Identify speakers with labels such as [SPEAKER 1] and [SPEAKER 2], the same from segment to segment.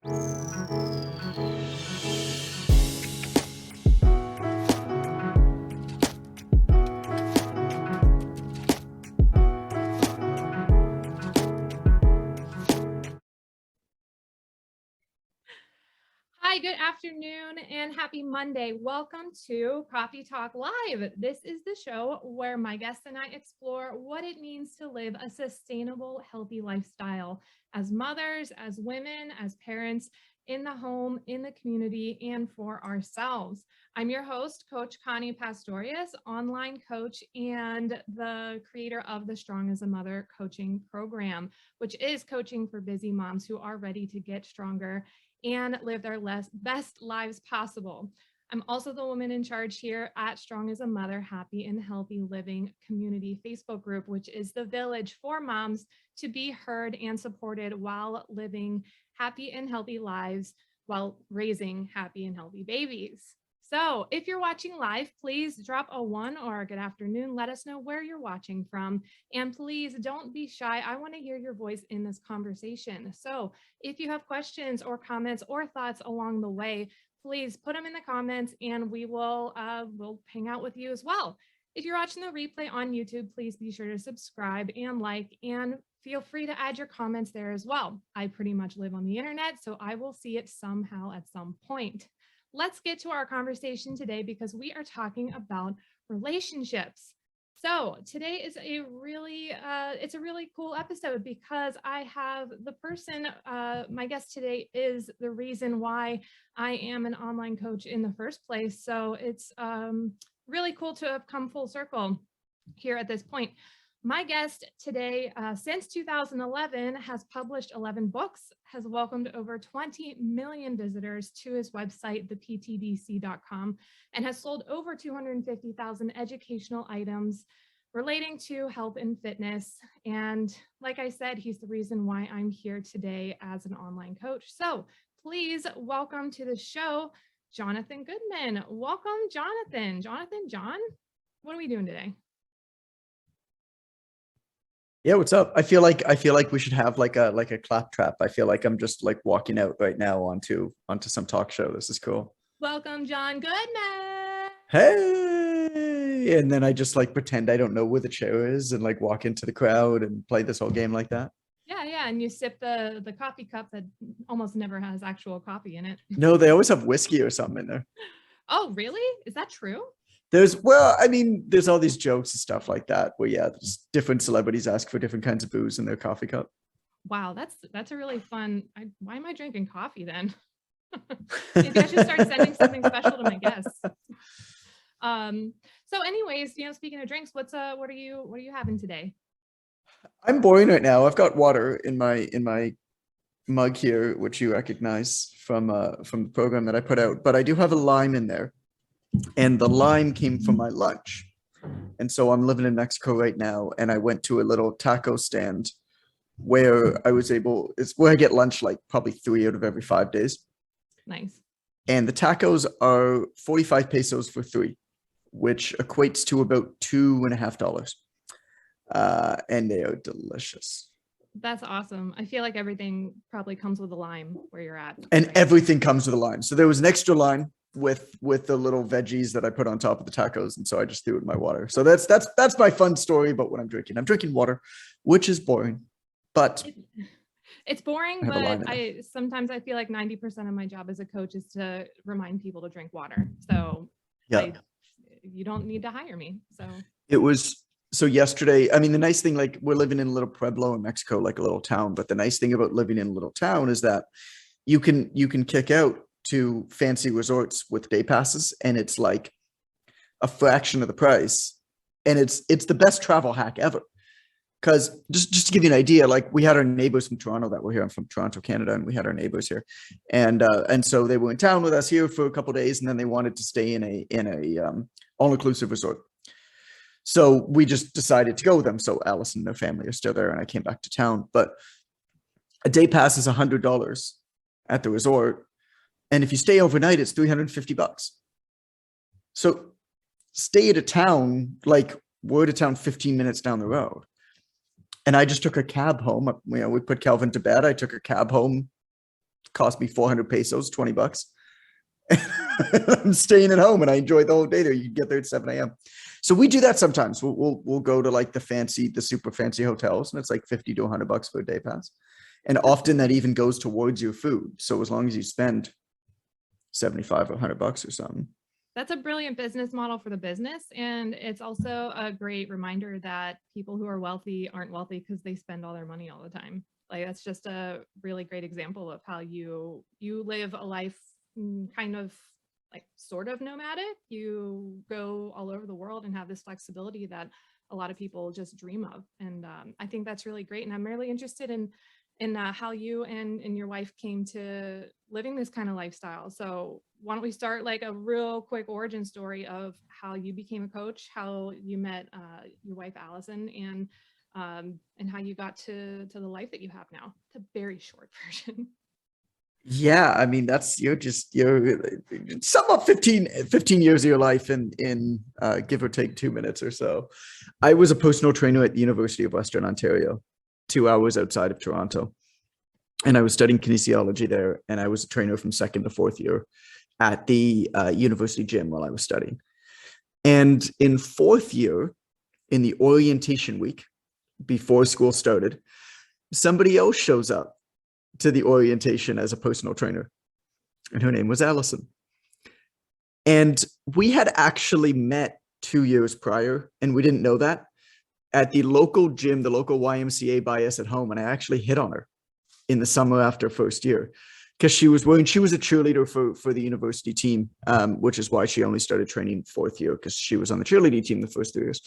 [SPEAKER 1] Hi, good afternoon and happy Monday. Welcome to Coffee Talk Live. This is the show where my guests and I explore what it means to live a sustainable, healthy lifestyle as mothers, as women, as parents, in the home, in the community, and for ourselves. I'm your host, Coach Connie Pastorius, online coach and the creator of the Strong as a Mother coaching program, which is coaching for busy moms who are ready to get stronger and live their best lives possible. I'm also the woman in charge here at Strong as a Mother, Happy and Healthy Living Community Facebook group, which is the village for moms to be heard and supported while living happy and healthy lives while raising happy and healthy babies. So if you're watching live, please drop a 1 or a good afternoon. Let us know where you're watching from. And please don't be shy. I want to hear your voice in this conversation. So if you have questions or comments or thoughts along the way, please put them in the comments and we will we'll hang out with you as well. If you're watching the replay on YouTube, please be sure to subscribe and like, and feel free to add your comments there as well. I pretty much live on the internet, so I will see it somehow at some point. Let's get to our conversation today because we are talking about relationships. So today is a really cool episode because I have the person, my guest today is the reason why I am an online coach in the first place. So it's really cool to have come full circle here at this point. My guest today, since 2011, has published 11 books, has welcomed over 20 million visitors to his website, theptdc.com, and has sold over 250,000 educational items relating to health and fitness. And like I said, he's the reason why I'm here today as an online coach. So please welcome to the show, Jonathan Goodman. Welcome, Jonathan. John, what are we doing today?
[SPEAKER 2] Yeah, what's up? I feel like we should have like a clap trap. I feel like I'm just like walking out right now onto some talk show. This is cool.
[SPEAKER 1] Welcome, John Goodman.
[SPEAKER 2] Hey, and then I just like pretend I don't know where the chair is and like walk into the crowd and play this whole game like that.
[SPEAKER 1] Yeah, and you sip the coffee cup that almost never has actual coffee in it.
[SPEAKER 2] No, they always have whiskey or something in there.
[SPEAKER 1] Oh, really? Is that true?
[SPEAKER 2] There's all these jokes and stuff like that where there's different celebrities ask for different kinds of booze in their coffee cup.
[SPEAKER 1] Wow, that's a really fun. Why am I drinking coffee then? Maybe I should start sending something special to my guests. So anyways, speaking of drinks, what are you having today?
[SPEAKER 2] I'm boring right now. I've got water in my mug here, which you recognize from the program that I put out, but I do have a lime in there. And the lime came from my lunch. And so I'm living in Mexico right now. And I went to a little taco stand where it's where I get lunch like probably 3 out of every 5 days.
[SPEAKER 1] Nice.
[SPEAKER 2] And the tacos are 45 pesos for 3, which equates to about $2.50. And they are delicious.
[SPEAKER 1] That's awesome. I feel like everything probably comes with a lime where you're at.
[SPEAKER 2] And everything comes with a lime. So there was an extra lime with the little veggies that I put on top of the tacos, and so I just threw it in my water. So that's my fun story about what I'm drinking. I'm drinking water, which is boring, but
[SPEAKER 1] it's boring. But sometimes I feel like 90% of my job as a coach is to remind people to drink water. So yeah, you don't need to hire me.
[SPEAKER 2] So yesterday, I mean, the nice thing, like we're living in a little pueblo in Mexico, like a little town. But the nice thing about living in a little town is that you can kick out to fancy resorts with day passes, and it's like a fraction of the price, and it's the best travel hack ever. Because just to give you an idea, like we had our neighbors from Toronto that were here. I'm from Toronto, Canada, and we had our neighbors here, and so they were in town with us here for a couple of days, and then they wanted to stay in a all-inclusive resort. So we just decided to go with them. So Alice and their family are still there, and I came back to town. But a day pass is $100 at the resort. And if you stay overnight, it's $350. So stay at a town, like we're at a town 15 minutes down the road. And I just took a cab home. We put Calvin to bed. I took a cab home Cost me 400 pesos, $20. I'm staying at home and I enjoyed the whole day there. You can get there at 7 a.m. So we do that sometimes. We'll go to like the super fancy hotels, and it's like 50 to $100 for a day pass. And often that even goes towards your food. So as long as you spend 75 or $100 or something.
[SPEAKER 1] That's a brilliant business model for the business. And it's also a great reminder that people who are wealthy aren't wealthy because they spend all their money all the time. Like, that's just a really great example of how you live a life kind of like sort of nomadic. You go all over the world and have this flexibility that a lot of people just dream of. And I think that's really great. And I'm really interested in how you and your wife came to living this kind of lifestyle. So why don't we start like a real quick origin story of how you became a coach, how you met your wife Allison, and how you got to the life that you have now. It's a very short version.
[SPEAKER 2] Yeah, I mean, you're sum up 15 years of your life in give or take 2 minutes or so. I was a personal trainer at the University of Western Ontario, 2 hours outside of Toronto. And I was studying kinesiology there, and I was a trainer from 2nd to 4th year at the university gym while I was studying. And in 4th year, in the orientation week before school started, somebody else shows up to the orientation as a personal trainer, and her name was Allison. And we had actually met 2 years prior, and we didn't know that, at the local gym, the local YMCA by us at home. And I actually hit on her in the summer after 1st year, because she was a cheerleader for the university team, which is why she only started training 4th year, because she was on the cheerleading team the first 3 years.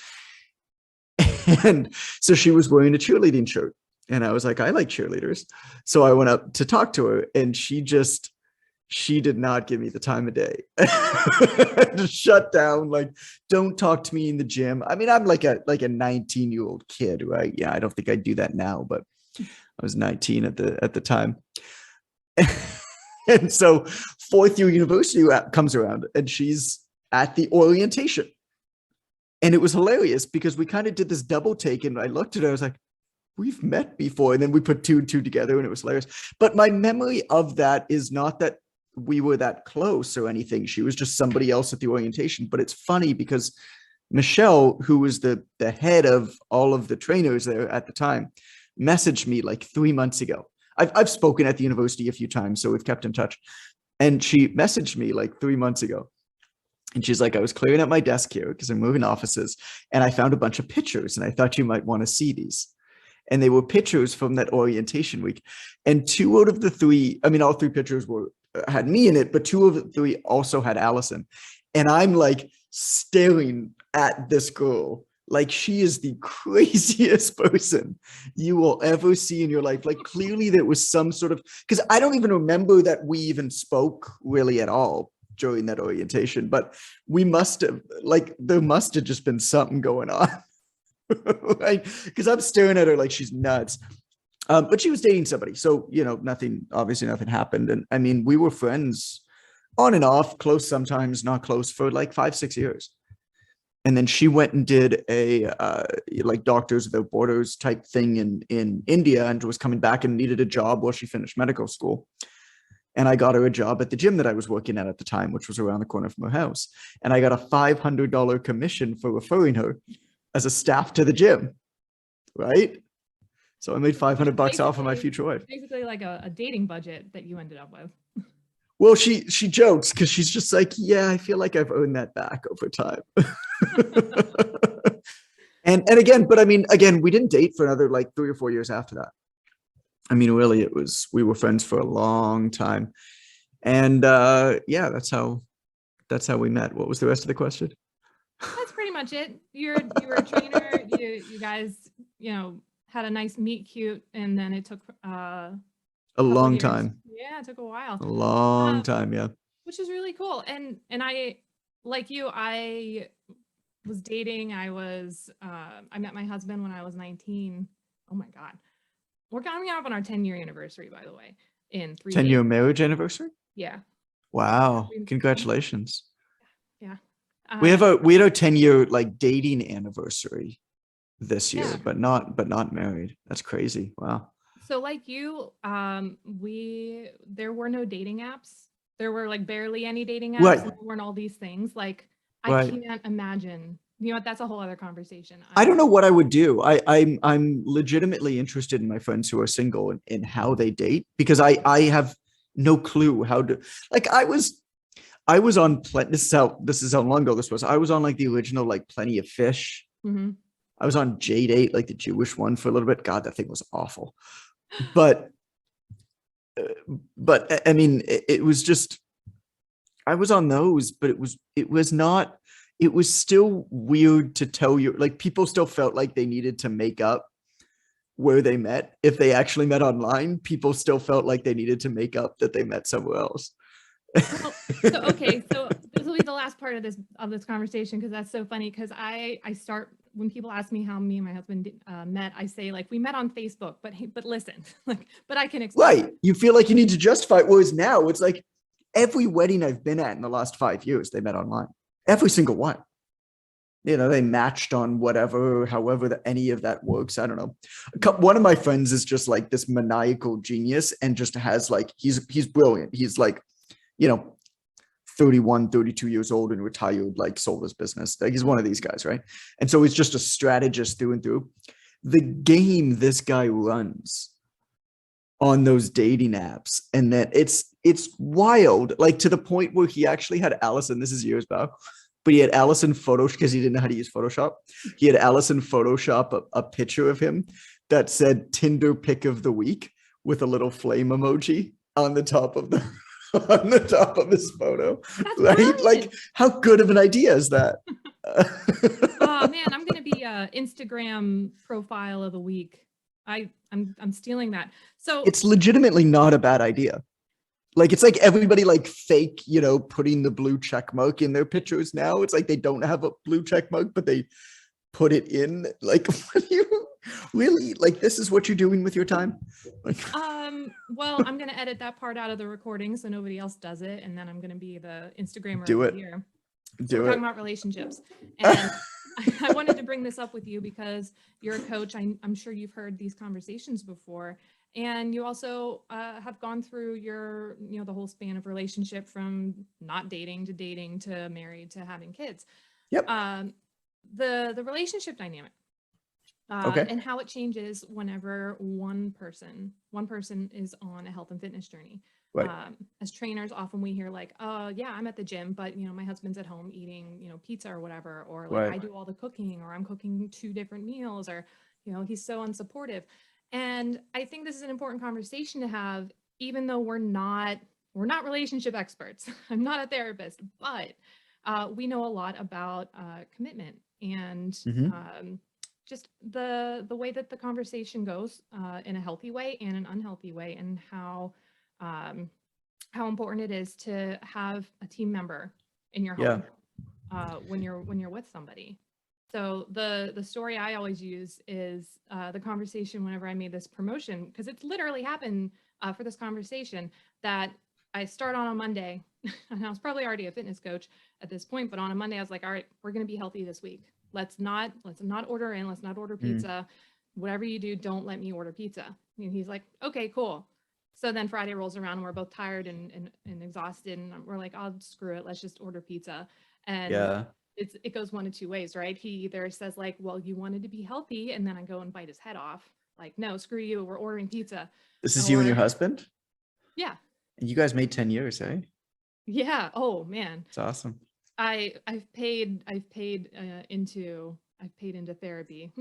[SPEAKER 2] And so she was wearing a cheerleading shirt. And I was like, I like cheerleaders. So I went up to talk to her, and she did not give me the time of day. Just shut down, like, don't talk to me in the gym. I mean, I'm like a 19-year-old kid, right? Yeah, I don't think I'd do that now, but I was 19 at the time. And so 4th year university comes around, and she's at the orientation. And it was hilarious because we kind of did this double take, and I looked at her, I was like, we've met before. And then we put 2 and 2 together, and it was hilarious. But my memory of that is not that we were that close or anything. She was just somebody else at the orientation. But it's funny because Michelle, who was the head of all of the trainers there at the time, messaged me like 3 months ago. I've spoken at the university a few times, so we've kept in touch. And she messaged me like 3 months ago. And she's like, I was clearing out my desk here because I'm moving offices, and I found a bunch of pictures, and I thought you might want to see these. And they were pictures from that orientation week. And 2 out of the 3, I mean, all 3 pictures had me in it, but 2 of the 3 also had Allison. And I'm like staring at this girl like she is the craziest person you will ever see in your life. Like, clearly there was some sort of, because I don't even remember that we even spoke really at all during that orientation, but we must have, like, there must have just been something going on. Right? Because I'm staring at her like she's nuts. But she was dating somebody. So, obviously nothing happened. And I mean, we were friends on and off, close sometimes, not close, for like 5-6 years. And then she went and did a like Doctors Without Borders type thing in India, and was coming back and needed a job while she finished medical school. And I got her a job at the gym that I was working at the time, which was around the corner from her house. And I got a $500 commission for referring her as a staff to the gym, right? So I made $500 off of my future wife.
[SPEAKER 1] Basically like a dating budget that you ended up with.
[SPEAKER 2] Well, she jokes because she's just like, yeah, I feel like I've earned that back over time. and again, but I mean, again, we didn't date for another like 3 or 4 years after that. I mean, really, we were friends for a long time. And yeah, that's how we met. What was the rest of the question?
[SPEAKER 1] That's pretty much it. You were a trainer. You guys, had a nice meet cute, and then it took a
[SPEAKER 2] long time.
[SPEAKER 1] Yeah, it took a while.
[SPEAKER 2] A long time, yeah.
[SPEAKER 1] Which is really cool. And I, like you, I was dating. I met my husband when I was 19. Oh my God. We're coming up on our 10-year anniversary, by the way, in 3 days.
[SPEAKER 2] 10-year marriage anniversary?
[SPEAKER 1] Yeah.
[SPEAKER 2] Wow. Congratulations.
[SPEAKER 1] Yeah.
[SPEAKER 2] We had our 10-year like dating anniversary this year, but not married. That's crazy. Wow.
[SPEAKER 1] So like you, there were no dating apps. There were like barely any dating apps.
[SPEAKER 2] Right,
[SPEAKER 1] And there weren't all these things. Like I
[SPEAKER 2] right.
[SPEAKER 1] can't imagine. You know what? That's a whole other conversation.
[SPEAKER 2] I don't know what I would do. I'm legitimately interested in my friends who are single and in how they date, because I have no clue how to, like, I was on this is how long ago this was. I was on like the original like Plenty of Fish.
[SPEAKER 1] Mhm.
[SPEAKER 2] I was on J8, like the Jewish one, for a little bit. God, that thing was awful. But I mean, it was just, I was on those, but it was not, it was still weird to tell you, like, people still felt like they needed to make up where they met. If they actually met online, people still felt like they needed to make up that they met somewhere else.
[SPEAKER 1] Well, so okay, so this will be the last part of this conversation because that's so funny. Because I start when people ask me how me and my husband met, I say like we met on Facebook, but listen, like but I can explain.
[SPEAKER 2] Right. You feel like you need to justify it. Whereas now it's like every wedding I've been at in the last 5 years, they met online. Every single one. You know, they matched on whatever, however any of that works. I don't know. One of my friends is just like this maniacal genius and just has like, he's brilliant. He's like, you know, 31, 32 years old and retired, like sold his business. Like he's one of these guys, right? And so he's just a strategist through and through. The game this guy runs on those dating apps, and that it's wild, like to the point where he actually had Allison, this is years back, but he had Allison Photoshop, because he didn't know how to use Photoshop. He had Allison Photoshop a picture of him that said Tinder pick of the week with a little flame emoji on the top of the on the top of his photo.
[SPEAKER 1] That's
[SPEAKER 2] Right?
[SPEAKER 1] brilliant.
[SPEAKER 2] Like, how good of an idea is that?
[SPEAKER 1] Oh man, I'm gonna be a Instagram profile of the week. I'm stealing that. So
[SPEAKER 2] It's legitimately not a bad idea. Like, it's like everybody like fake, you know, putting the blue check mark in their pictures now. It's like they don't have a blue check mark, but they put it in. Like, what do you really, like, this is what you're doing with your time? Like,
[SPEAKER 1] well, I'm gonna edit that part out of the recording so nobody else does it, and then I'm gonna be the Instagrammer
[SPEAKER 2] do
[SPEAKER 1] of
[SPEAKER 2] it.
[SPEAKER 1] the year. So
[SPEAKER 2] Do
[SPEAKER 1] we're
[SPEAKER 2] it.
[SPEAKER 1] talking about relationships, and I wanted to bring this up with you because you're a coach. I'm sure you've heard these conversations before, and you also have gone through the whole span of relationship from not dating to married to having kids.
[SPEAKER 2] Yep.
[SPEAKER 1] The relationship dynamic
[SPEAKER 2] Okay.
[SPEAKER 1] and how it changes whenever one person is on a health and fitness journey.
[SPEAKER 2] Right.
[SPEAKER 1] As trainers, often we hear like, "Oh, yeah, I'm at the gym, but my husband's at home eating, pizza or whatever," or like,
[SPEAKER 2] Right.
[SPEAKER 1] "I do all the cooking, or I'm cooking 2 different meals," or he's so unsupportive. And I think this is an important conversation to have, even though we're not relationship experts. I'm not a therapist, but we know a lot about commitment and
[SPEAKER 2] Mhm.
[SPEAKER 1] just the way that the conversation goes in a healthy way and an unhealthy way, and um, how important it is to have a team member in your
[SPEAKER 2] Yeah.
[SPEAKER 1] home when you're with somebody. So the story I always use is the conversation whenever I made this promotion, because it's literally happened for this conversation that I start on a Monday, and I was probably already a fitness coach at this point, but on a Monday I was like, all right, we're going to be healthy this week. Let's not order in. Let's not order pizza. Whatever you do, don't let me order pizza. And he's like, okay, cool. So then Friday rolls around and we're both tired and exhausted, and we're like, oh, screw it. Let's just order pizza. And
[SPEAKER 2] Yeah.
[SPEAKER 1] it goes one of two ways, right? He either says like, well, you wanted to be healthy, and then I go and bite his head off. Like, no, screw you. We're ordering pizza.
[SPEAKER 2] This is you and your
[SPEAKER 1] Or
[SPEAKER 2] husband?
[SPEAKER 1] yeah.
[SPEAKER 2] And you guys made 10 years, eh?
[SPEAKER 1] Yeah. Oh man.
[SPEAKER 2] It's awesome.
[SPEAKER 1] I've paid into therapy.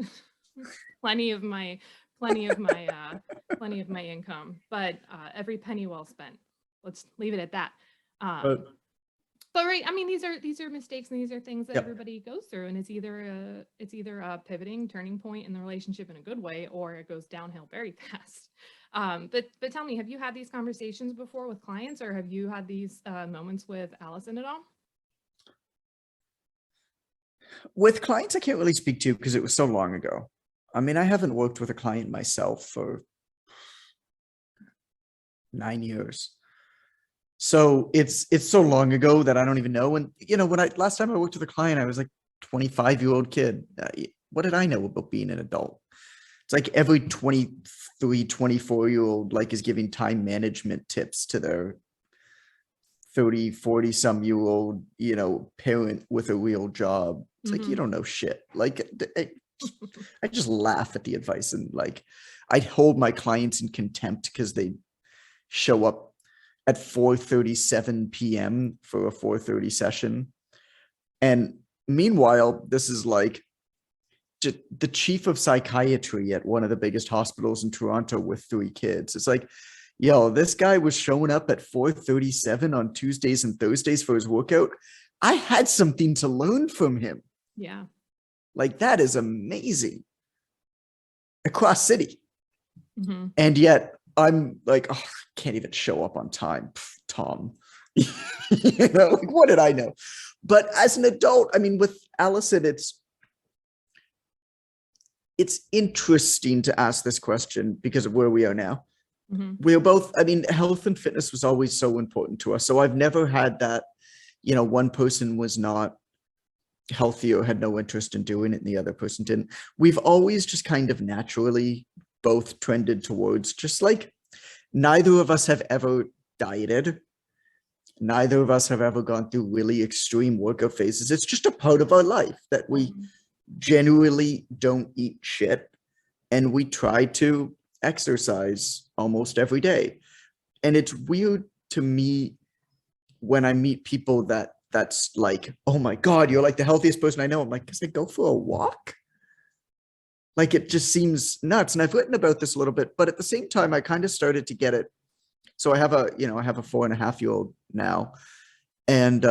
[SPEAKER 1] plenty of my plenty of my income, but every penny well spent. Let's leave it at that.
[SPEAKER 2] But
[SPEAKER 1] But right, I mean, these are mistakes, and these are things that
[SPEAKER 2] yep.
[SPEAKER 1] everybody goes through, and it's either a pivoting turning point in the relationship in a good way, or it goes downhill very fast. But tell me, have you had these conversations before with clients, or have you had these moments with Allison at all?
[SPEAKER 2] With clients, I can't really speak to because it was so long ago. I mean, I haven't worked with a client myself for 9 years. So it's so long ago that I don't even know. And when last time I worked with a client, I was like 25-year-old kid. What did I know about being an adult? It's like every 23, 24-year-old like is giving time management tips to their 30, 40 some year old, parent with a real job. It's like, you don't know shit. Like, I just laugh at the advice, and like, I'd hold my clients in contempt because they show up at 4:37 p.m. for a 4:30 session. And meanwhile, this is like the chief of psychiatry at one of the biggest hospitals in Toronto with 3 kids. It's like, yo, this guy was showing up at 4:37 on Tuesdays and Thursdays for his workout. I had something to learn from him.
[SPEAKER 1] Yeah.
[SPEAKER 2] Like, that is amazing. Across city.
[SPEAKER 1] Mm-hmm.
[SPEAKER 2] And yet I'm like, oh, can't even show up on time, Tom. Like, what did I know? But as an adult, I mean, with Allison, it's interesting to ask this question because of where we are now. Mm-hmm. We're both, I mean, health and fitness was always so important to us. So I've never had that, one person was not healthy or had no interest in doing it and the other person didn't. We've always just kind of naturally both trended towards, just like, neither of us have ever dieted. Neither of us have ever gone through really extreme workout phases. It's just a part of our life that we generally don't eat shit, and we try to exercise almost every day. And it's weird to me when I meet people that's like, oh my God, you're like the healthiest person I know. I'm like, because I go for a walk. Like, it just seems nuts. And I've written about this a little bit, but at the same time, I kind of started to get it. So I have a 4.5-year-old now, and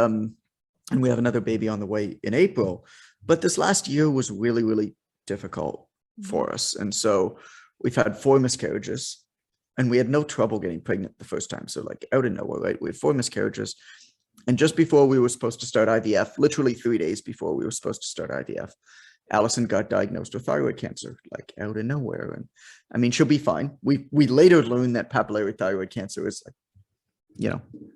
[SPEAKER 2] we have another baby on the way in April. But this last year was really, really difficult for us. And so we've had 4 miscarriages, and we had no trouble getting pregnant the first time. So like, out of nowhere, right? We had 4 miscarriages. And just before we were supposed to start IVF, literally 3 days before we were supposed to start IVF, Allison got diagnosed with thyroid cancer, like out of nowhere. And I mean, she'll be fine. We later learned that papillary thyroid cancer is like,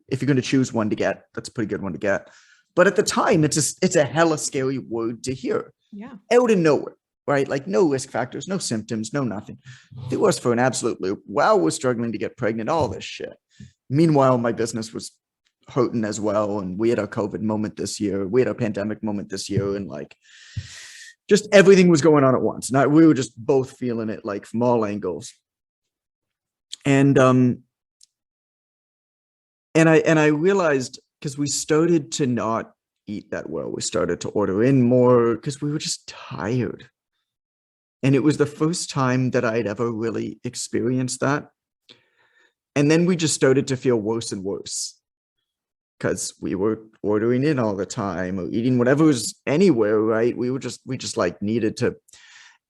[SPEAKER 2] if you're going to choose one to get, that's a pretty good one to get. But at the time, it's a hella scary word to hear.
[SPEAKER 1] Yeah.
[SPEAKER 2] Out of nowhere, right? Like, no risk factors, no symptoms, no nothing. Threw us for an absolute loop. Wow, we're struggling to get pregnant, all this shit. Meanwhile, my business was hurting as well. And we had our COVID moment this year. We had our pandemic moment this year. And like, just everything was going on at once. And we were just both feeling it, like, from all angles. And I realized, because we started to not eat that well, we started to order in more because we were just tired. And it was the first time that I'd ever really experienced that. And then we just started to feel worse and worse, because we were ordering in all the time or eating whatever was anywhere, right? We just like needed to.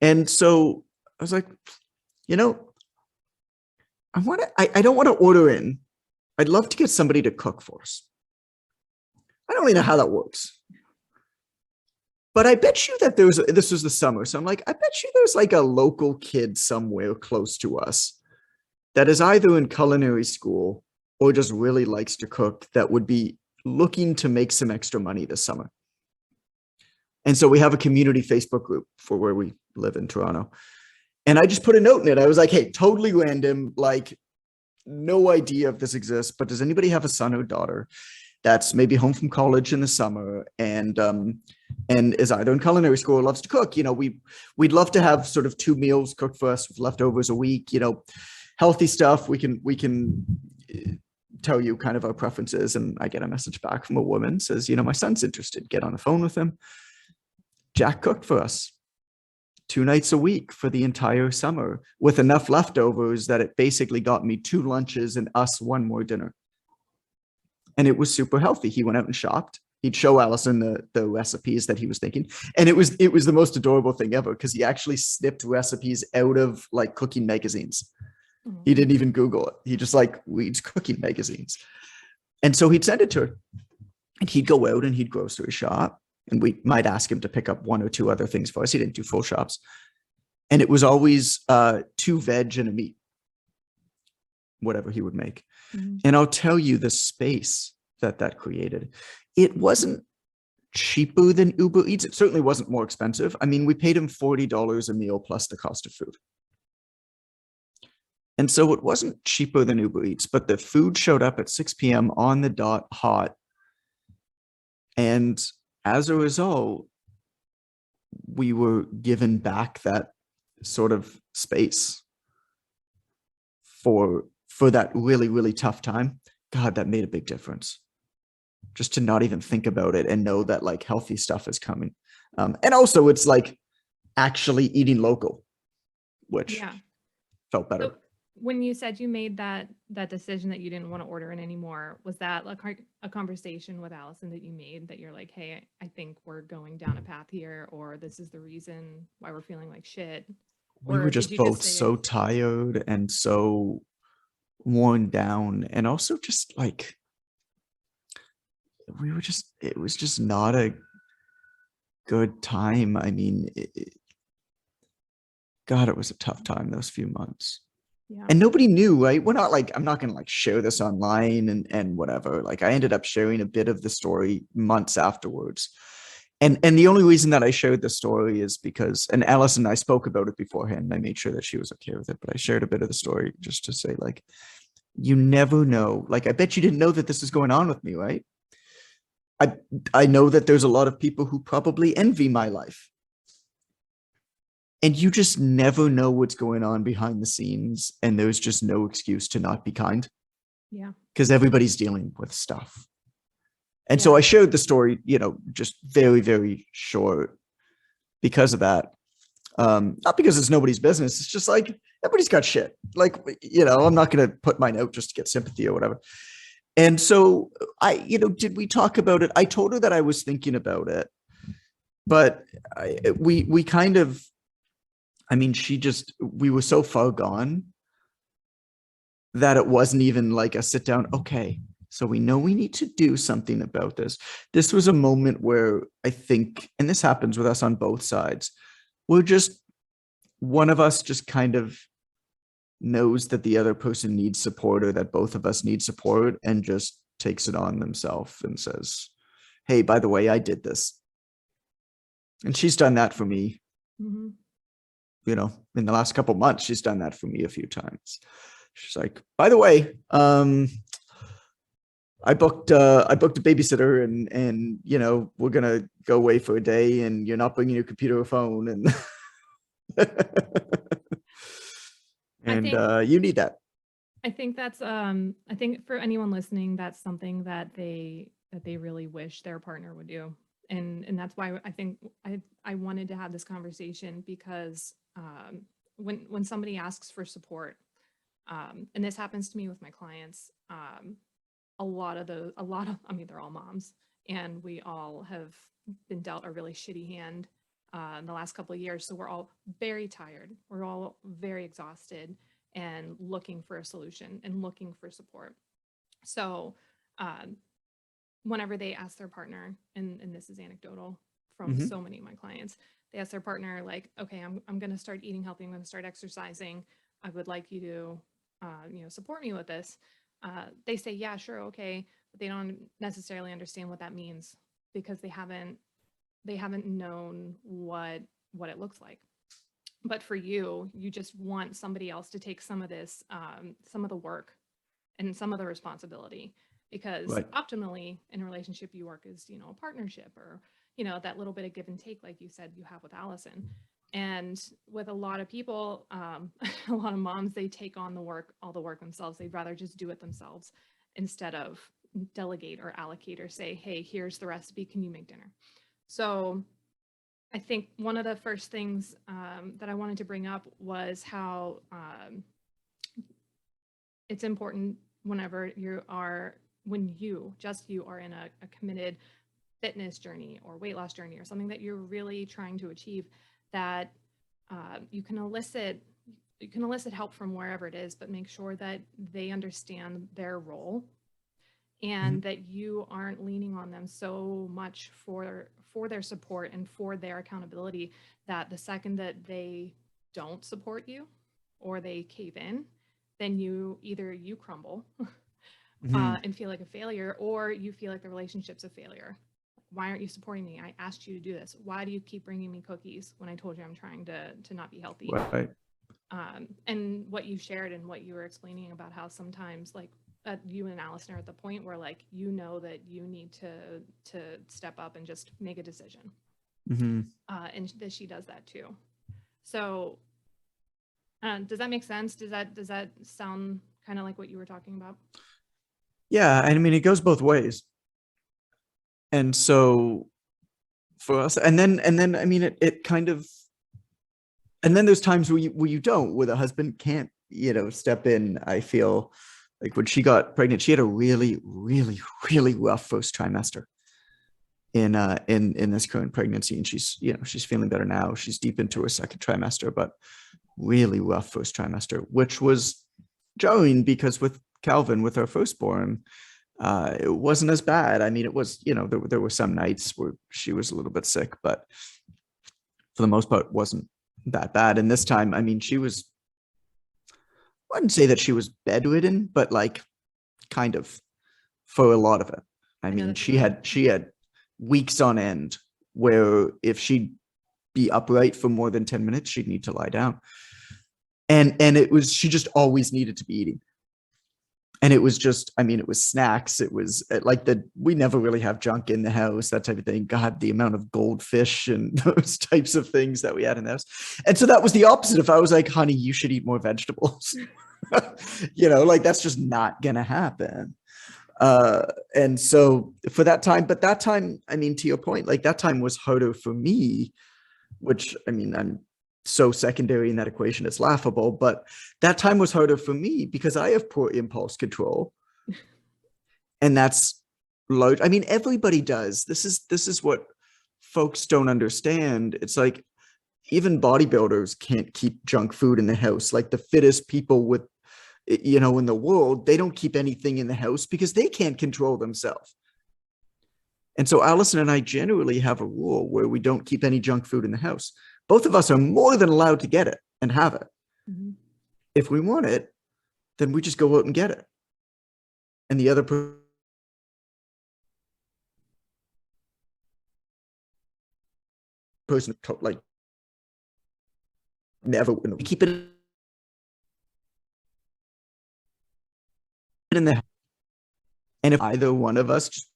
[SPEAKER 2] And so I was like, I don't want to order in. I'd love to get somebody to cook for us. I don't really know how that works. But I bet you that this was the summer. So I'm like, I bet you there's like a local kid somewhere close to us that is either in culinary school or just really likes to cook, that would be looking to make some extra money this summer. And so we have a community Facebook group for where we live in Toronto. And I just put a note in it. I was like, hey, totally random, like, no idea if this exists, but does anybody have a son or daughter that's maybe home from college in the summer and is either in culinary school or loves to cook? We'd love to have sort of 2 meals cooked for us with leftovers a week, healthy stuff. We can tell you kind of our preferences. And I get a message back from a woman, says, my son's interested, get on the phone with him. Jack cooked for us 2 nights a week for the entire summer with enough leftovers that it basically got me 2 lunches and us 1 more dinner. And it was super healthy. He went out and shopped. He'd show Allison the recipes that he was thinking. And it was the most adorable thing ever, because he actually snipped recipes out of like cooking magazines. He didn't even Google it. He just like reads cooking magazines. And so he'd send it to her, and he'd go out and he'd grocery shop, and we might ask him to pick up 1 or 2 other things for us. He didn't do full shops. And it was always 2 veg and a meat, whatever he would make. Mm-hmm. And I'll tell you, the space that created, it wasn't cheaper than Uber Eats. It certainly wasn't more expensive. I mean, we paid him $40 a meal plus the cost of food. And so it wasn't cheaper than Uber Eats, but the food showed up at 6 p.m. on the dot, hot. And as a result, we were given back that sort of space for that really, really tough time. God, that made a big difference. Just to not even think about it and know that like healthy stuff is coming. And also it's like actually eating local, which felt better.
[SPEAKER 1] So when you said you made that decision that you didn't want to order in anymore, was that like a conversation with Allison that you made that you're like, hey, I think we're going down a path here, or this is the reason why we're feeling like shit?
[SPEAKER 2] We
[SPEAKER 1] Or
[SPEAKER 2] were
[SPEAKER 1] did
[SPEAKER 2] just
[SPEAKER 1] you
[SPEAKER 2] both
[SPEAKER 1] say
[SPEAKER 2] so
[SPEAKER 1] it?
[SPEAKER 2] tired and so worn down, and also just like it was just not a good time. I mean, God, it was a tough time those few months.
[SPEAKER 1] Yeah.
[SPEAKER 2] And nobody knew, right? We're not like, I'm not going to like share this online and whatever. Like I ended up sharing a bit of the story months afterwards. And the only reason that I shared the story is because, and Alice and I spoke about it beforehand, and I made sure that she was okay with it, but I shared a bit of the story just to say like, you never know. Like, I bet you didn't know that this is going on with me, right? I know that there's a lot of people who probably envy my life. And you just never know what's going on behind the scenes. And there's just no excuse to not be kind.
[SPEAKER 1] Yeah.
[SPEAKER 2] Because everybody's dealing with stuff. And so I shared the story, you know, just very, very short because of that. Not because it's nobody's business. It's just like everybody's got shit. Like, you know, I'm not going to put mine out just to get sympathy or whatever. And so did we talk about it? I told her that I was thinking about it, but we kind of, I mean, we were so far gone that it wasn't even like a sit down. Okay, so we know we need to do something about this. This was a moment where I think, and this happens with us on both sides, we're just, one of us just kind of knows that the other person needs support, or that both of us need support, and just takes it on themselves and says, hey, by the way, I did this. And she's done that for me. Mm-hmm. You know, in the last couple of months, she's done that for me a few times. She's like, by the way, I booked a babysitter, and you know, we're gonna go away for a day, and you're not bringing your computer or phone, and you need that.
[SPEAKER 1] I think that's I think for anyone listening, that's something that they really wish their partner would do. And that's why I think I wanted to have this conversation, because when somebody asks for support, and this happens to me with my clients, a lot of, I mean, they're all moms, and we all have been dealt a really shitty hand in the last couple of years. So we're all very tired. We're all very exhausted and looking for a solution and looking for support. So whenever they ask their partner, and this is anecdotal from so many of my clients, they ask their partner like, okay, I'm going to start eating healthy. I'm going to start exercising. I would like you to, support me with this. They say, yeah, sure. Okay. But they don't necessarily understand what that means, because they haven't known what it looks like. But for you, you just want somebody else to take some of this, some of the work and some of the responsibility, because optimally in a relationship, you work as, a partnership, or, that little bit of give and take, like you said, you have with Allison. And with a lot of people, a lot of moms, they take on all the work themselves. They'd rather just do it themselves instead of delegate or allocate, or say, hey, here's the recipe. Can you make dinner? So I think one of the first things that I wanted to bring up was how it's important whenever when you are in a committed fitness journey or weight loss journey, or something that you're really trying to achieve, that you can elicit help from wherever it is, but make sure that they understand their role, and that you aren't leaning on them so much for their support and for their accountability, that the second that they don't support you or they cave in, then you crumble and feel like a failure, or you feel like the relationship's a failure. Why aren't you supporting me? I asked you to do this. Why do you keep bringing me cookies when I told you I'm trying to not be healthy?
[SPEAKER 2] Right.
[SPEAKER 1] And what you shared and what you were explaining about how sometimes like you and Allison are at the point where like you know that you need to step up and just make a decision,
[SPEAKER 2] Mm-hmm.
[SPEAKER 1] and that she does that too. So does that make sense? Does that sound kind of like what you were talking about?
[SPEAKER 2] Yeah, I mean, it goes both ways. And so for us, and then I mean, it kind of, and then there's times where you don't, where the husband can't, step in. I feel like when she got pregnant, she had a really, really, really rough first trimester in this current pregnancy, and she's feeling better now. She's deep into her second trimester, but really rough first trimester, which was jarring because with Calvin, with our firstborn, it wasn't as bad. I mean, it was, there were some nights where she was a little bit sick, but for the most part, wasn't that bad. And this time, I mean, I wouldn't say that she was bedridden, but like kind of for a lot of it. I mean, she had weeks on end where if she'd be upright for more than 10 minutes, she'd need to lie down. And she just always needed to be eating. And it was just, I mean, it was snacks. It was like we never really have junk in the house, that type of thing. God, the amount of goldfish and those types of things that we had in the house. And so that was the opposite. If I was like, honey, you should eat more vegetables, like that's just not going to happen. And so for that time, but that time, I mean, to your point, like that time was harder for me, which I mean, I'm so secondary in that equation, it's laughable, but that time was harder for me because I have poor impulse control. And that's large. I mean, everybody does. This is what folks don't understand. It's like even bodybuilders can't keep junk food in the house. Like the fittest people in the world, they don't keep anything in the house because they can't control themselves. And so Allison and I generally have a rule where we don't keep any junk food in the house. Both of us are more than allowed to get it and have it. Mm-hmm. If we want it, then we just go out and get it. And the other person, like, never keep it in the house. And if either one of us just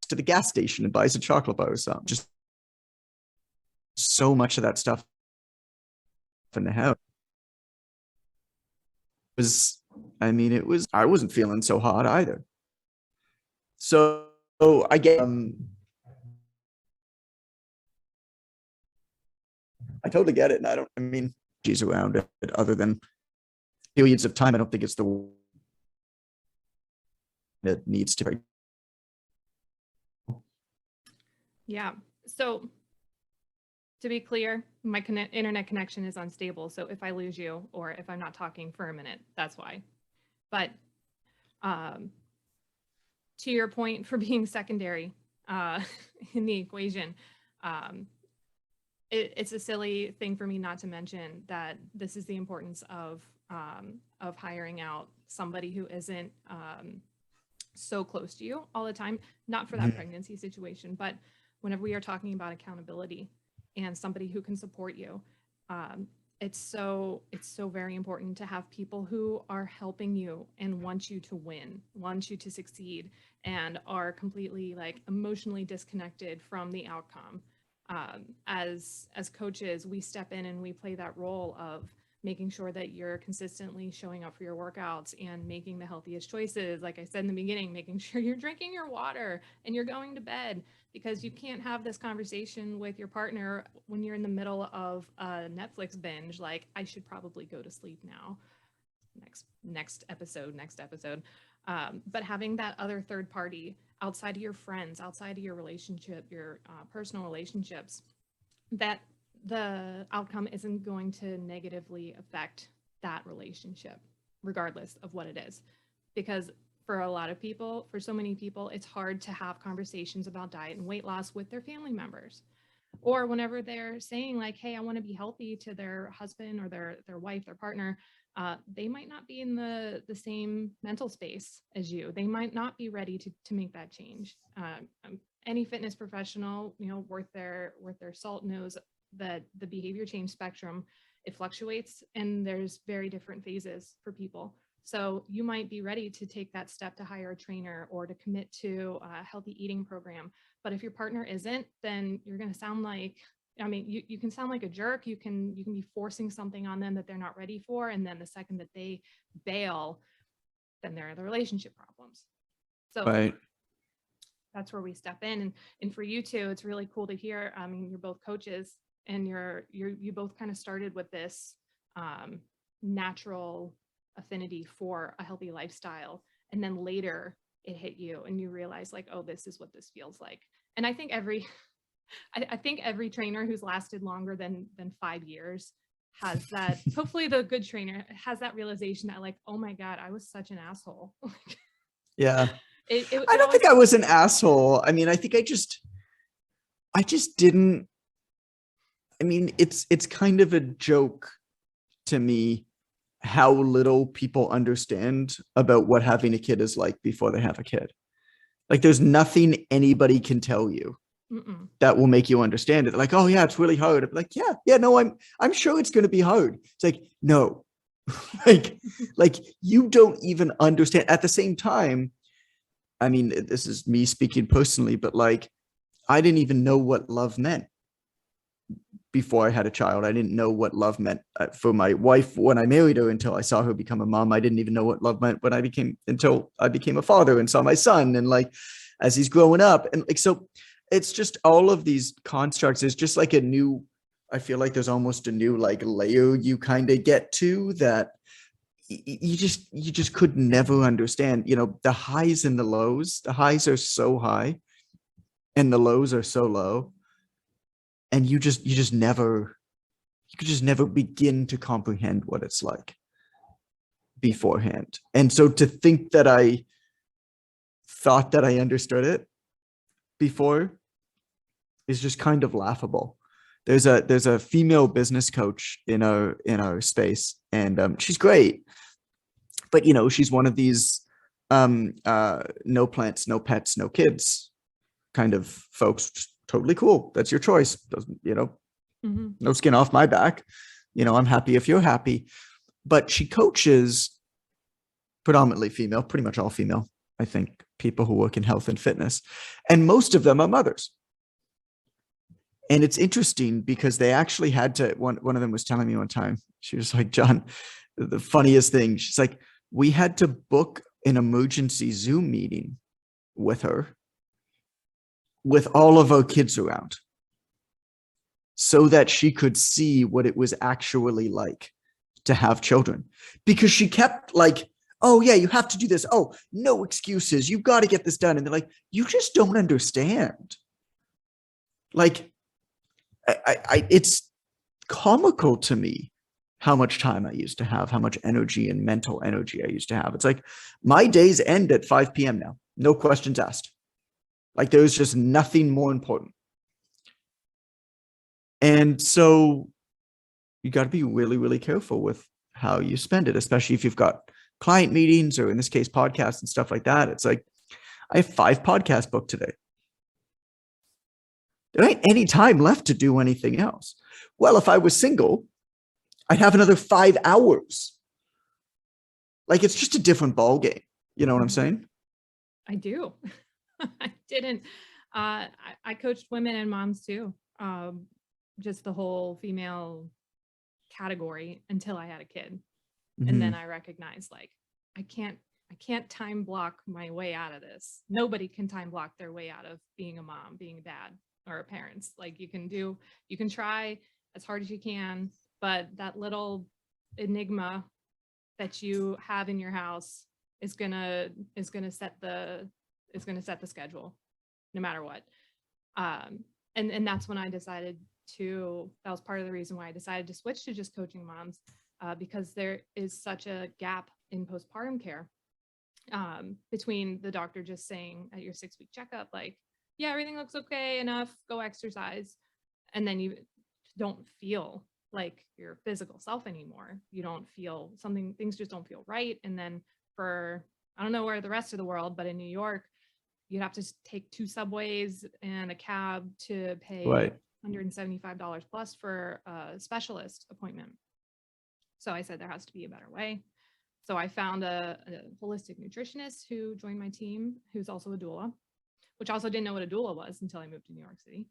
[SPEAKER 2] to the gas station and buys a chocolate bar or something, just so much of that stuff in the house I wasn't feeling so hot either. So I get I totally get it. And I mean, she's around it other than periods of time. I don't think it's the that needs to.
[SPEAKER 1] Yeah. So to be clear, my internet connection is unstable. So if I lose you or if I'm not talking for a minute, that's why. But to your point for being secondary in the equation, it's a silly thing for me not to mention that this is the importance of hiring out somebody who isn't so close to you all the time, not for that pregnancy situation, but whenever we are talking about accountability and somebody who can support you, it's so very important to have people who are helping you and want you to win, want you to succeed, and are completely like emotionally disconnected from the outcome. As coaches, we step in and we play that role of making sure that you're consistently showing up for your workouts and making the healthiest choices. Like I said in the beginning, making sure you're drinking your water and you're going to bed, because you can't have this conversation with your partner when you're in the middle of a Netflix binge. Like, I should probably go to sleep now. Next episode. But having that other third party outside of your friends, outside of your relationship, your personal relationships, that the outcome isn't going to negatively affect that relationship, regardless of what it is. Because for a lot of people, for so many people, it's hard to have conversations about diet and weight loss with their family members. Or whenever they're saying like, hey, I want to be healthy to their husband or their wife, their partner, they might not be in the same mental space as you. They might not be ready to make that change. Any fitness professional, worth their salt knows that the behavior change spectrum, it fluctuates, and there's very different phases for people. So you might be ready to take that step to hire a trainer or to commit to a healthy eating program. But if your partner isn't, then you're going to sound like, I mean, you can sound like a jerk. You can be forcing something on them that they're not ready for. And then the second that they bail, then there are the relationship problems. So
[SPEAKER 2] Right.
[SPEAKER 1] that's where we step in. And for you two, it's really cool to hear. I mean, you're both coaches, and you both kind of started with this natural affinity for a healthy lifestyle. And then later it hit you and you realize like, oh, this is what this feels like. And I think I think every trainer who's lasted longer than 5 years has that. Hopefully the good trainer has that realization that like, oh my God, I was such an asshole.
[SPEAKER 2] Yeah.
[SPEAKER 1] It
[SPEAKER 2] I don't think I was an asshole. I mean, I think I just didn't. I mean, it's kind of a joke to me how little people understand about what having a kid is like before they have a kid. Like, there's nothing anybody can tell you that will make you understand it. Like, oh yeah, it's really hard. I'm like, yeah, no, I'm sure it's going to be hard. It's like, no, like you don't even understand. At the same time, I mean, this is me speaking personally, but like, I didn't even know what love meant before I had a child. I didn't know what love meant for my wife when I married her until I saw her become a mom. I didn't even know what love meant until I became a father and saw my son. And like, as he's growing up, and like, so it's just all of these constructs. It's just like I feel like there's almost a new like layer you kind of get to that you just could never understand. You know, the highs and the lows. The highs are so high and the lows are so low, and you could just never begin to comprehend what it's like beforehand. And so to think that I thought that I understood it before is just kind of laughable. There's a female business coach in our space, and she's great, but you know, she's one of these no plants, no pets, no kids kind of folks. Just totally cool. That's your choice. Doesn't, you know, no skin off my back. You know, I'm happy if you're happy. But she coaches predominantly female, pretty much all female, I think, people who work in health and fitness. And most of them are mothers. And it's interesting because they actually had to, one of them was telling me one time, she was like, John, the funniest thing, she's like, we had to book an emergency Zoom meeting with her with all of our kids around so that she could see what it was actually like to have children. Because she kept like, oh yeah, you have to do this. Oh, no excuses. You've got to get this done. And they're like, you just don't understand. Like, it's comical to me how much time I used to have, how much energy and mental energy I used to have. It's like my days end at 5 p.m. now. No questions asked. Like, there's just nothing more important. And so you got to be really, really careful with how you spend it, especially if you've got client meetings or in this case, podcasts and stuff like that. It's like, I have 5 podcasts booked today. There ain't any time left to do anything else. Well, if I was single, I'd have another 5 hours. Like, it's just a different ball game. You know what I'm saying?
[SPEAKER 1] I do. I didn't. I coached women and moms too. Just the whole female category until I had a kid. And then I recognized like, I can't time block my way out of this. Nobody can time block their way out of being a mom, being a dad, or a parent. Like, you can try as hard as you can, but that little enigma that you have in your house is gonna set the schedule no matter what. And that's when I decided that was part of the reason why I decided to switch to just coaching moms, because there is such a gap in postpartum care, between the doctor just saying at your 6-week checkup, like, yeah, everything looks okay enough, go exercise. And then you don't feel like your physical self anymore. You don't feel things just don't feel right. And then I don't know where the rest of the world, but in New York, you'd have to take 2 subways and a cab to pay
[SPEAKER 2] right.
[SPEAKER 1] $175 plus for a specialist appointment. So I said there has to be a better way. So I found a holistic nutritionist who joined my team, who's also a doula, which I also didn't know what a doula was until I moved to New York City.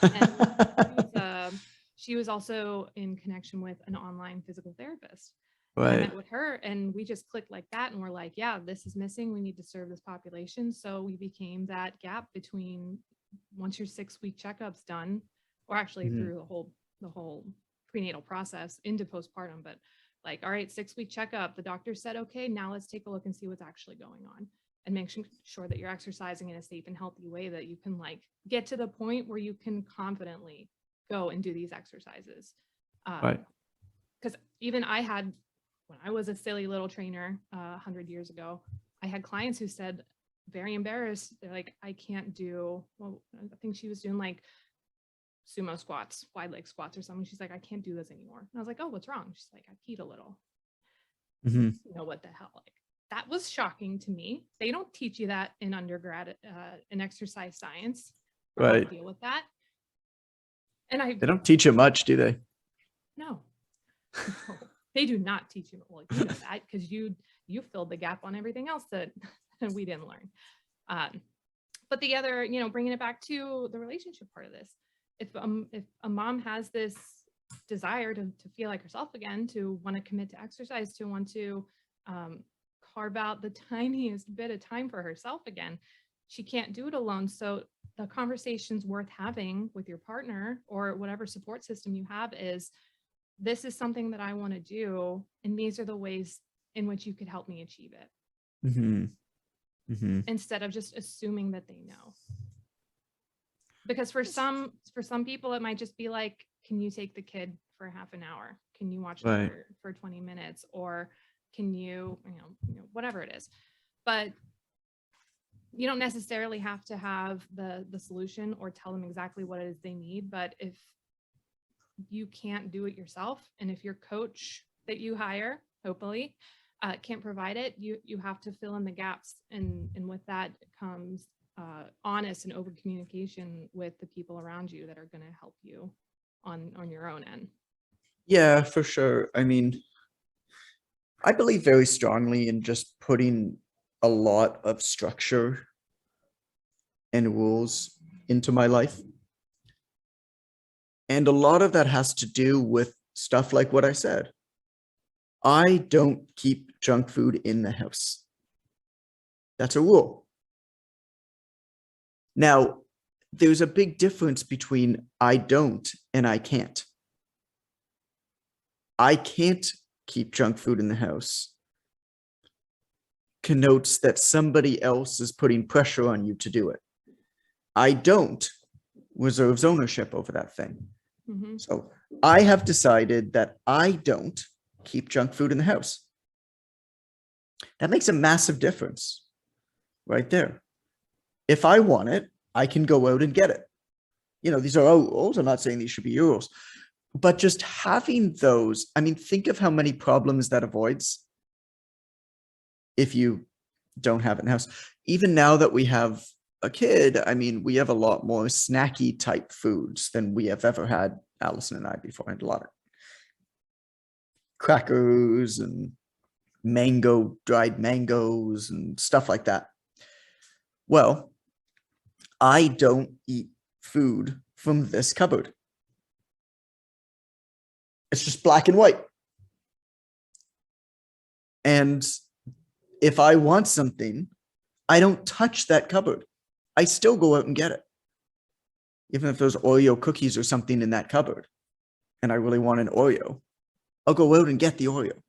[SPEAKER 1] And she was also in connection with an online physical therapist.
[SPEAKER 2] Right.
[SPEAKER 1] I met with her and we just clicked like that. And we're like, yeah, this is missing. We need to serve this population. So we became that gap between once your 6-week checkup's done, or actually through the whole prenatal process into postpartum, but like, all right, 6-week checkup, the doctor said, okay, now let's take a look and see what's actually going on and make sure that you're exercising in a safe and healthy way, that you can like get to the point where you can confidently go and do these exercises.
[SPEAKER 2] Right.
[SPEAKER 1] Because even I had, when I was a silly little trainer 100 years ago, I had clients who said, very embarrassed, they're like, I can't do, well, I think she was doing like sumo squats, wide leg squats or something. She's like, I can't do this anymore. And I was like, oh, what's wrong? She's like, I peed a little. You know, what the hell? Like, that was shocking to me. They don't teach you that in undergrad in exercise science.
[SPEAKER 2] Right.
[SPEAKER 1] Deal with that. And
[SPEAKER 2] they don't teach you much, do they?
[SPEAKER 1] No, they do not teach you. Well, you know that because you filled the gap on everything else that we didn't learn. But the other, you know, bringing it back to the relationship part of this, if a mom has this desire to feel like herself again, to want to commit to exercise, to want to carve out the tiniest bit of time for herself again, she can't do it alone. So the conversation's worth having with your partner or whatever support system you have is, this is something that I want to do, and these are the ways in which you could help me achieve it. Instead of just assuming that they know. Because for some people, it might just be like, can you take the kid for half an hour? Can you watch them for 20 minutes? Or can you know, whatever it is. But you don't necessarily have to have the solution or tell them exactly what it is they need. But if you can't do it yourself, and if your coach that you hire, hopefully, can't provide it, you have to fill in the gaps. And with that comes honest and over communication with the people around you that are going to help you on your own end.
[SPEAKER 2] Yeah, for sure. I mean, I believe very strongly in just putting a lot of structure and rules into my life. And a lot of that has to do with stuff like what I said. I don't keep junk food in the house. That's a rule. Now, there's a big difference between I don't and I can't. I can't keep junk food in the house connotes that somebody else is putting pressure on you to do it. I don't reserves ownership over that thing. So I have decided that I don't keep junk food in the house. That makes a massive difference right there. If I want it, I can go out and get it. You know, these are our rules. I'm not saying these should be your rules, but just having those, I mean, think of how many problems that avoids if you don't have it in the house. Even now that we have a kid, I mean, we have a lot more snacky type foods than we have ever had, Allison and I, before. I had a lot of crackers and dried mangoes and stuff like that. Well, I don't eat food from this cupboard. It's just black and white. And if I want something, I don't touch that cupboard. I still go out and get it. Even if there's Oreo cookies or something in that cupboard and I really want an Oreo, I'll go out and get the Oreo.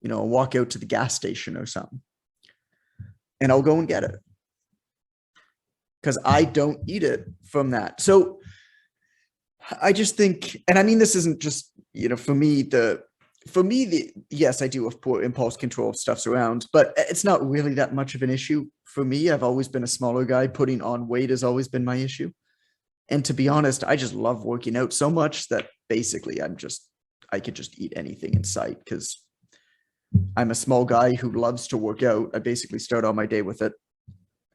[SPEAKER 2] You know, I'll walk out to the gas station or something and I'll go and get it because I don't eat it from that. So I just think, and I mean, this isn't just, you know, for me, yes, I do have poor impulse control, stuff's around, but it's not really that much of an issue for me. I've always been a smaller guy. Putting on weight has always been my issue. And to be honest, I just love working out so much that basically I could just eat anything in sight because I'm a small guy who loves to work out. I basically start all my day with it,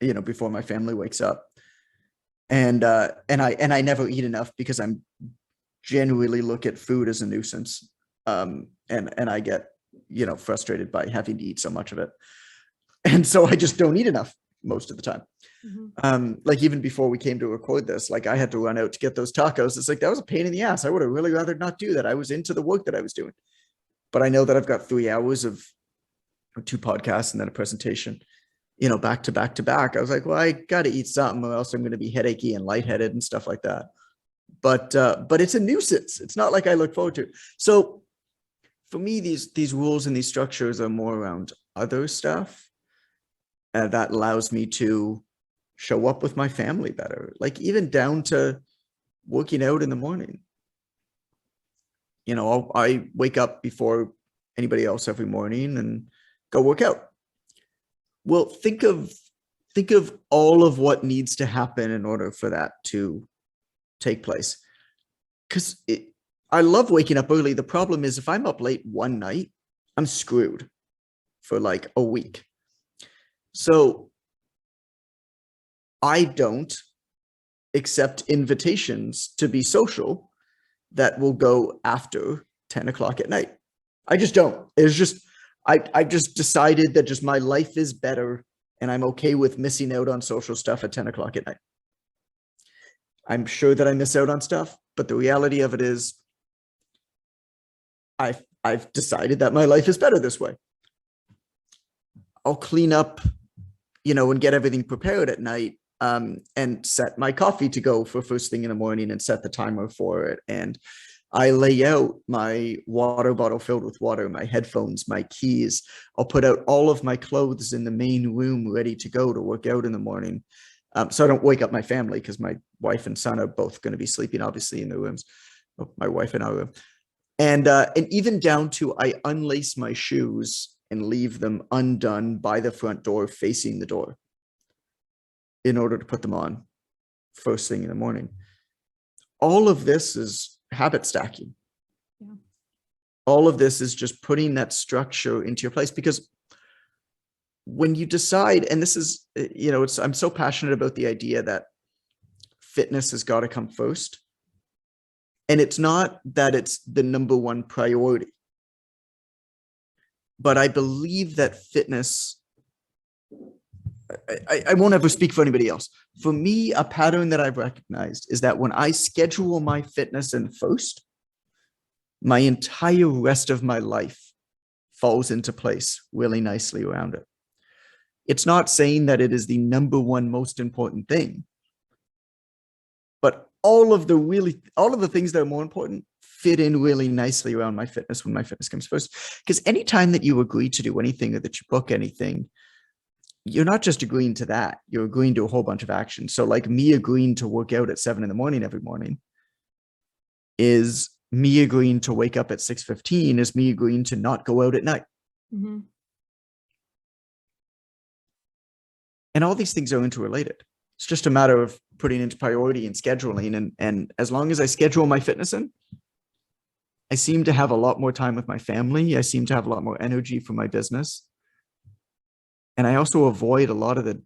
[SPEAKER 2] you know, before my family wakes up. And I never eat enough because I'm genuinely look at food as a nuisance. And I get, frustrated by having to eat so much of it. And so I just don't eat enough most of the time. Like even before we came to record this, like I had to run out to get those tacos. It's like, that was a pain in the ass. I would have really rather not do that. I was into the work that I was doing, but I know that I've got 3 hours of 2 podcasts and then a presentation, back to back to back. I was like, well, I got to eat something or else I'm going to be headachy and lightheaded and stuff like that. But it's a nuisance. It's not like I look forward to. So for me, these rules and these structures are more around other stuff that allows me to show up with my family better, like even down to working out in the morning. I wake up before anybody else every morning and go work out. Well, think of all of what needs to happen in order for that to take place. Because I love waking up early. The problem is if I'm up late one night, I'm screwed for like a week. So I don't accept invitations to be social that will go after 10 o'clock at night. I just don't. It's just, I've just decided that just my life is better and I'm okay with missing out on social stuff at 10 o'clock at night. I'm sure that I miss out on stuff, but the reality of it is I've decided that my life is better this way. I'll clean up, and get everything prepared at night, and set my coffee to go for first thing in the morning and set the timer for it. And I lay out my water bottle filled with water, my headphones, my keys. I'll put out all of my clothes in the main room ready to go to work out in the morning. So I don't wake up my family because my wife and son are both going to be sleeping, obviously, in their rooms. Oh, my wife in our room. And even down to I unlace my shoes and leave them undone by the front door facing the door in order to put them on first thing in the morning. All of this is habit stacking.
[SPEAKER 1] Yeah.
[SPEAKER 2] All of this is just putting that structure into your place, because when you decide, and this is, I'm so passionate about the idea that fitness has got to come first. And it's not that it's the number one priority, but I believe that fitness, I won't ever speak for anybody else. For me, a pattern that I've recognized is that when I schedule my fitness in first, my entire rest of my life falls into place really nicely around it. It's not saying that it is the number one most important thing, but all of the things that are more important fit in really nicely around my fitness when my fitness comes first. Because anytime that you agree to do anything or that you book anything, you're not just agreeing to that, you're agreeing to a whole bunch of actions. So like me agreeing to work out at 7 a.m. every morning is me agreeing to wake up at 6:15, is me agreeing to not go out at night.
[SPEAKER 1] Mm-hmm.
[SPEAKER 2] And all these things are interrelated. It's just a matter of putting into priority and scheduling. And as long as I schedule my fitness in, I seem to have a lot more time with my family. I seem to have a lot more energy for my business. And I also avoid a lot of the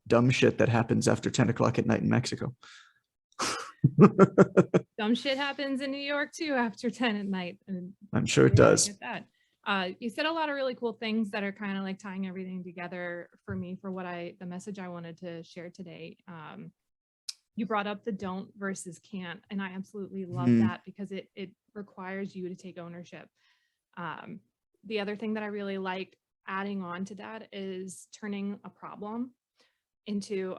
[SPEAKER 2] dumb shit that happens after 10 o'clock at night in Mexico.
[SPEAKER 1] Dumb shit happens in New York too after 10 at night. And
[SPEAKER 2] I'm sure it does.
[SPEAKER 1] I get that. You said a lot of really cool things that are kind of like tying everything together for me for the message I wanted to share today. You brought up the don't versus can't, and I absolutely love that because it requires you to take ownership. The other thing that I really like adding on to that is turning a problem into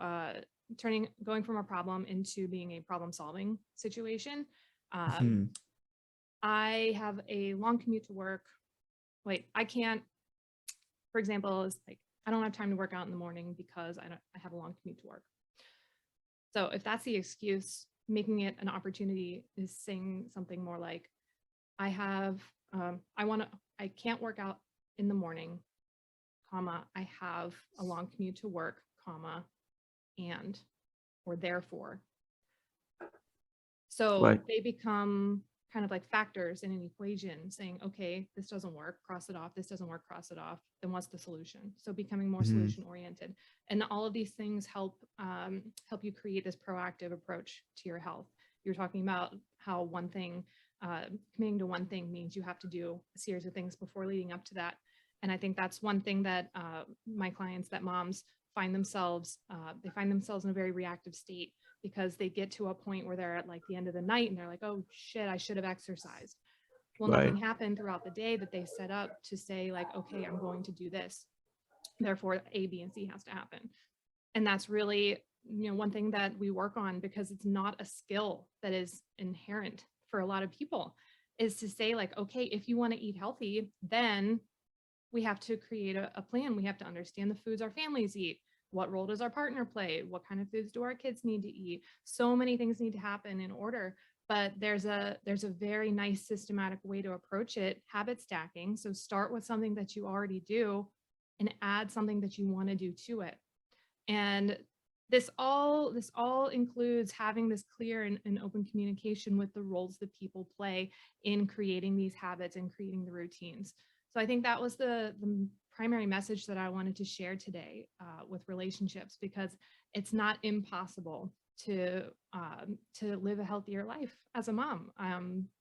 [SPEAKER 1] going from a problem into being a problem solving situation. I have a long commute to work. I can't, for example, is like, I don't have time to work out in the morning because I have a long commute to work. So if that's the excuse, making it an opportunity is saying something more like, I can't work out in the morning, comma, I have a long commute to work, comma, or therefore. So they become kind of like factors in an equation, saying, okay, this doesn't work, cross it off, this doesn't work, cross it off, then what's the solution? So becoming more solution oriented. And all of these things help you create this proactive approach to your health. You're talking about how committing to one thing means you have to do a series of things before leading up to that. And I think that's one thing that my clients, that moms find themselves in a very reactive state, because they get to a point where they're at like the end of the night and they're like, oh shit, I should have exercised. Well, nothing happened throughout the day that they set up to say like, okay, I'm going to do this. Therefore, A, B, and C has to happen. And that's really, one thing that we work on, because it's not a skill that is inherent for a lot of people, is to say like, okay, if you want to eat healthy, then we have to create a plan. We have to understand the foods our families eat. What role does our partner play? What kind of foods do our kids need to eat? So many things need to happen in order, but there's a very nice systematic way to approach it, habit stacking. So start with something that you already do and add something that you want to do to it. And this all includes having this clear and open communication with the roles that people play in creating these habits and creating the routines. So I think that was the primary message that I wanted to share today with relationships, because it's not impossible to live a healthier life as a mom.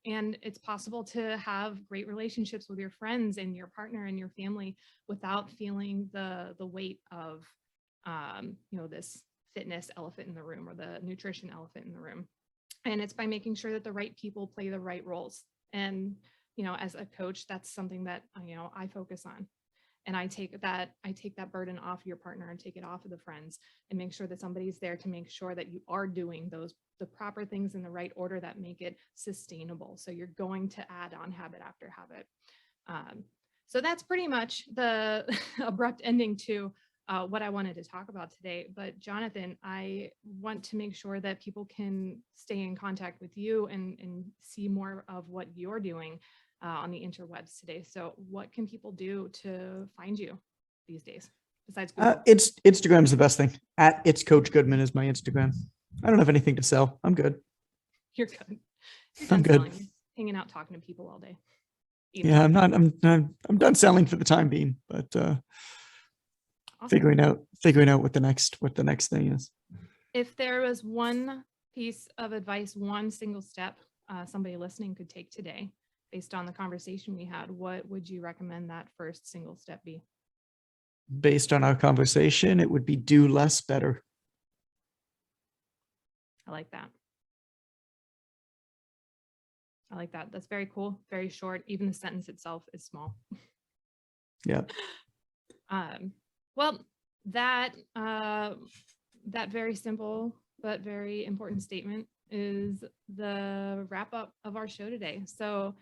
[SPEAKER 1] And it's possible to have great relationships with your friends and your partner and your family without feeling the weight of, this fitness elephant in the room, or the nutrition elephant in the room. And it's by making sure that the right people play the right roles. And as a coach, that's something that, I focus on. And I take that burden off your partner and take it off of the friends, and make sure that somebody's there to make sure that you are doing the proper things in the right order that make it sustainable. So you're going to add on habit after habit. So that's pretty much the abrupt ending to what I wanted to talk about today. But Jonathan, I want to make sure that people can stay in contact with you and see more of what you're doing on the interwebs today. So what can people do to find you these days besides Google?
[SPEAKER 2] Instagram's the best thing. It's Coach Goodman is my Instagram. I don't have anything to sell. I'm good.
[SPEAKER 1] You're good. You're
[SPEAKER 2] I'm
[SPEAKER 1] done
[SPEAKER 2] good.
[SPEAKER 1] selling. Hanging out, talking to people all day.
[SPEAKER 2] Yeah, I'm done selling for the time being, but
[SPEAKER 1] Awesome.
[SPEAKER 2] figuring out what the next thing is.
[SPEAKER 1] If there was one piece of advice, one single step somebody listening could take today, based on the conversation we had, what would you recommend that first single step be?
[SPEAKER 2] Based on our conversation, it would be do less better.
[SPEAKER 1] I like that. That's very cool. Very short. Even the sentence itself is small.
[SPEAKER 2] Yeah.
[SPEAKER 1] Well, that very simple but very important statement is the wrap up of our show today. So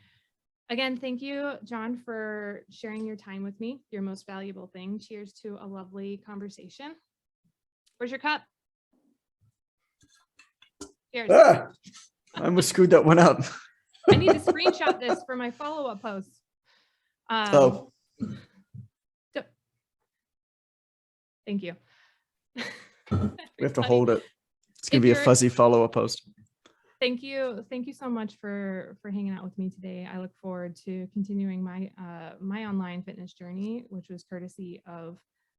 [SPEAKER 1] again, thank you, John, for sharing your time with me, your most valuable thing. Cheers to a lovely conversation. Where's your cup? Cheers.
[SPEAKER 2] I almost screwed that one up.
[SPEAKER 1] I need to screenshot this for my follow-up post. Thank you.
[SPEAKER 2] We have to hold it. It's going to be a fuzzy follow-up post.
[SPEAKER 1] Thank you so much for hanging out with me today. I look forward to continuing my online fitness journey, which was courtesy of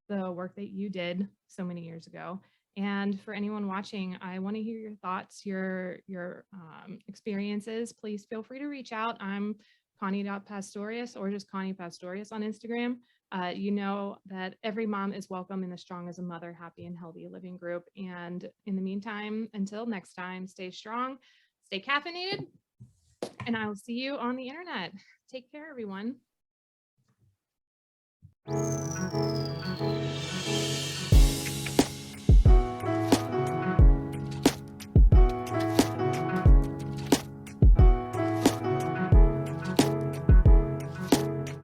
[SPEAKER 1] the work that you did so many years ago. And for anyone watching, I want to hear your thoughts, your experiences. Please feel free to reach out. I'm Connie.Pastorius, or just Connie Pastorius on Instagram. You know that every mom is welcome in the Strong as a Mother, Happy and Healthy Living group. And in the meantime, until next time, stay strong, stay caffeinated, and I will see you on the internet. Take care, everyone.